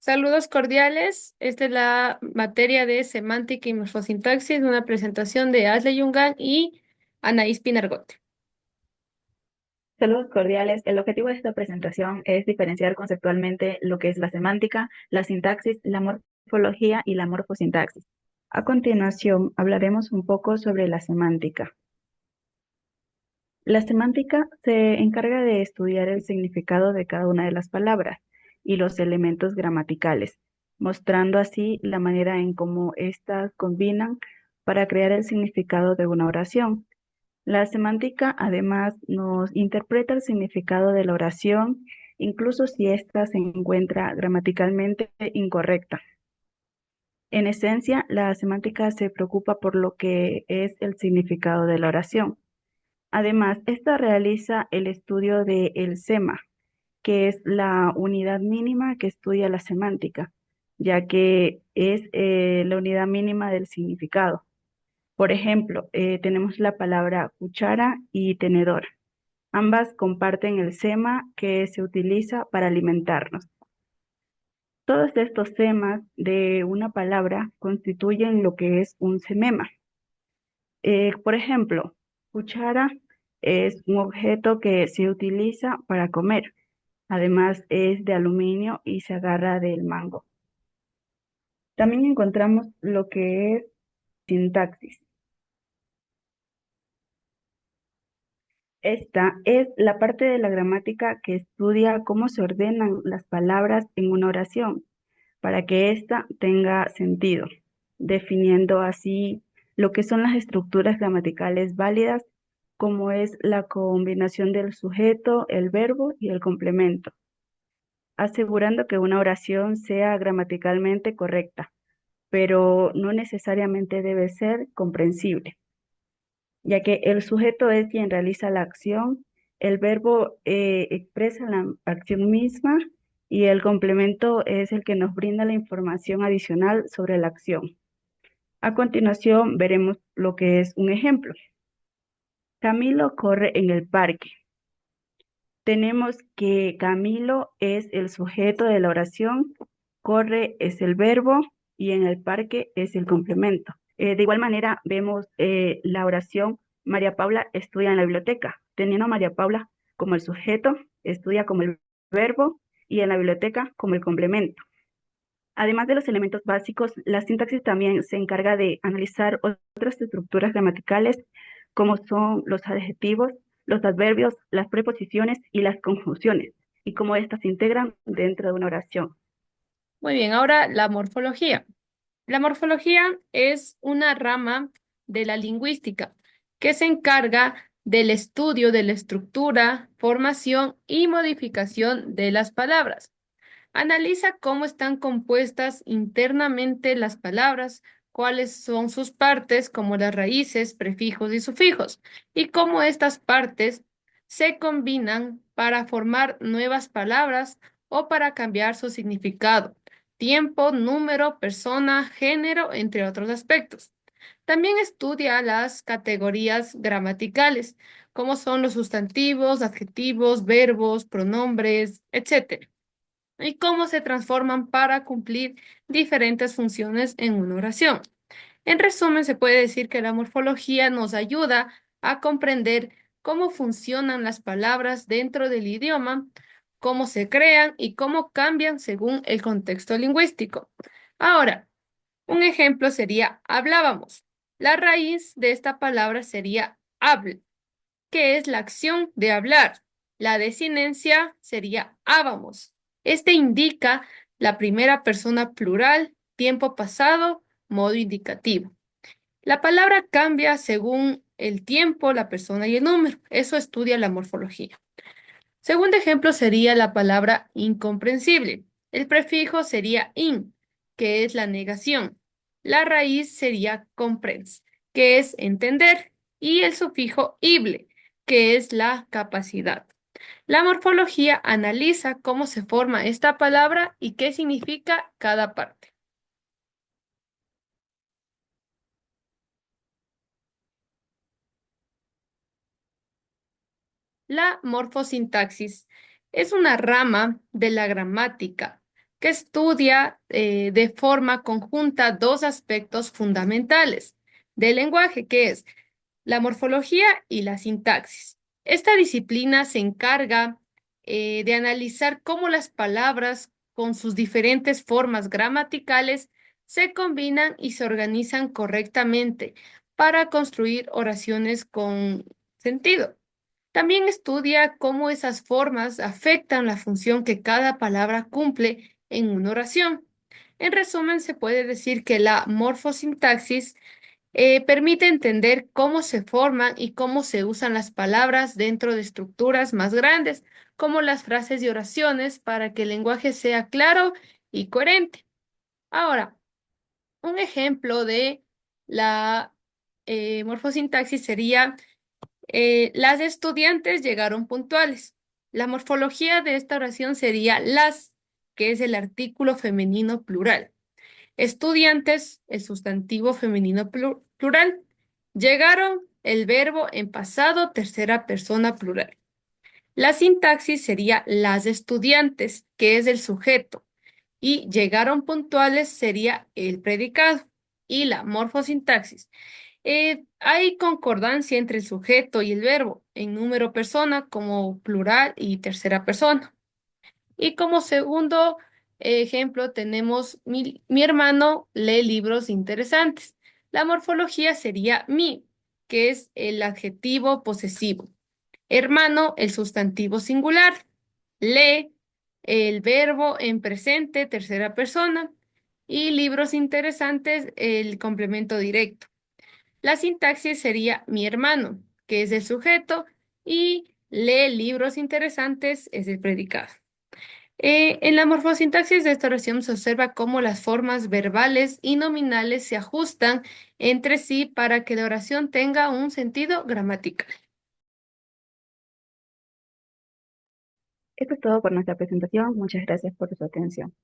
Saludos cordiales. Esta es la materia de semántica y morfosintaxis, una presentación de Ashley Yungan y Anaís Pinargote. Saludos cordiales. El objetivo de esta presentación es diferenciar conceptualmente lo que es la semántica, la sintaxis, la morfología y la morfosintaxis. A continuación, hablaremos un poco sobre la semántica. La semántica se encarga de estudiar el significado de cada una de las palabras y los elementos gramaticales, mostrando así la manera en cómo éstas combinan para crear el significado de una oración. La semántica además nos interpreta el significado de la oración, incluso si ésta se encuentra gramaticalmente incorrecta. En esencia, la semántica se preocupa por lo que es el significado de la oración. Además, esta realiza el estudio de el SEMA, que es la unidad mínima que estudia la semántica, ya que es la unidad mínima del significado. Por ejemplo, tenemos la palabra cuchara y tenedor. Ambas comparten el sema que se utiliza para alimentarnos. Todos estos semas de una palabra constituyen lo que es un semema. Por ejemplo, cuchara es un objeto que se utiliza para comer. Además es de aluminio y se agarra del mango. También encontramos lo que es sintaxis. Esta es la parte de la gramática que estudia cómo se ordenan las palabras en una oración para que ésta tenga sentido, definiendo así lo que son las estructuras gramaticales válidas, como es la combinación del sujeto, el verbo y el complemento, asegurando que una oración sea gramaticalmente correcta, pero no necesariamente debe ser comprensible, ya que el sujeto es quien realiza la acción, el verbo expresa la acción misma y el complemento es el que nos brinda la información adicional sobre la acción. A continuación veremos lo que es un ejemplo. Camilo corre en el parque. Tenemos que Camilo es el sujeto de la oración, corre es el verbo y en el parque es el complemento. De igual manera, vemos la oración María Paula estudia en la biblioteca, teniendo a María Paula como el sujeto, estudia como el verbo y en la biblioteca como el complemento. Además de los elementos básicos, la sintaxis también se encarga de analizar otras estructuras gramaticales como son los adjetivos, los adverbios, las preposiciones y las conjunciones, y cómo éstas se integran dentro de una oración. Muy bien, ahora la morfología. La morfología es una rama de la lingüística que se encarga del estudio de la estructura, formación y modificación de las palabras. Analiza cómo están compuestas internamente las palabras, cuáles son sus partes, como las raíces, prefijos y sufijos, y cómo estas partes se combinan para formar nuevas palabras o para cambiar su significado, tiempo, número, persona, género, entre otros aspectos. También estudia las categorías gramaticales, como son los sustantivos, adjetivos, verbos, pronombres, etc. Y cómo se transforman para cumplir diferentes funciones en una oración. En resumen, se puede decir que la morfología nos ayuda a comprender cómo funcionan las palabras dentro del idioma, cómo se crean y cómo cambian según el contexto lingüístico. Ahora, un ejemplo sería hablábamos. La raíz de esta palabra sería habl, que es la acción de hablar. La desinencia sería hábamos. Este indica la primera persona plural, tiempo pasado, modo indicativo. La palabra cambia según el tiempo, la persona y el número. Eso estudia la morfología. Segundo ejemplo sería la palabra incomprensible. El prefijo sería in, que es la negación. La raíz sería comprens, que es entender, y el sufijo ible, que es la capacidad. La morfología analiza cómo se forma esta palabra y qué significa cada parte. La morfosintaxis es una rama de la gramática que estudia de forma conjunta dos aspectos fundamentales del lenguaje, que es la morfología y la sintaxis. Esta disciplina se encarga de analizar cómo las palabras con sus diferentes formas gramaticales se combinan y se organizan correctamente para construir oraciones con sentido. También estudia cómo esas formas afectan la función que cada palabra cumple en una oración. En resumen, se puede decir que la morfosintaxis permite entender cómo se forman y cómo se usan las palabras dentro de estructuras más grandes, como las frases y oraciones, para que el lenguaje sea claro y coherente. Ahora, un ejemplo de la morfosintaxis sería, las estudiantes llegaron puntuales. La morfología de esta oración sería las, que es el artículo femenino plural. Estudiantes, el sustantivo femenino plural. Llegaron, el verbo en pasado, tercera persona plural. La sintaxis sería las estudiantes, que es el sujeto, y llegaron puntuales sería el predicado. Y la morfosintaxis. Hay concordancia entre el sujeto y el verbo en número persona como plural y tercera persona. Y como segundo ejemplo tenemos mi hermano lee libros interesantes. La morfología sería mi, que es el adjetivo posesivo. Hermano, el sustantivo singular. Lee, el verbo en presente, tercera persona. Y libros interesantes, el complemento directo. La sintaxis sería mi hermano, que es el sujeto, y lee libros interesantes es el predicado. En la morfosintaxis de esta oración se observa cómo las formas verbales y nominales se ajustan entre sí para que la oración tenga un sentido gramatical. Esto es todo por nuestra presentación. Muchas gracias por su atención.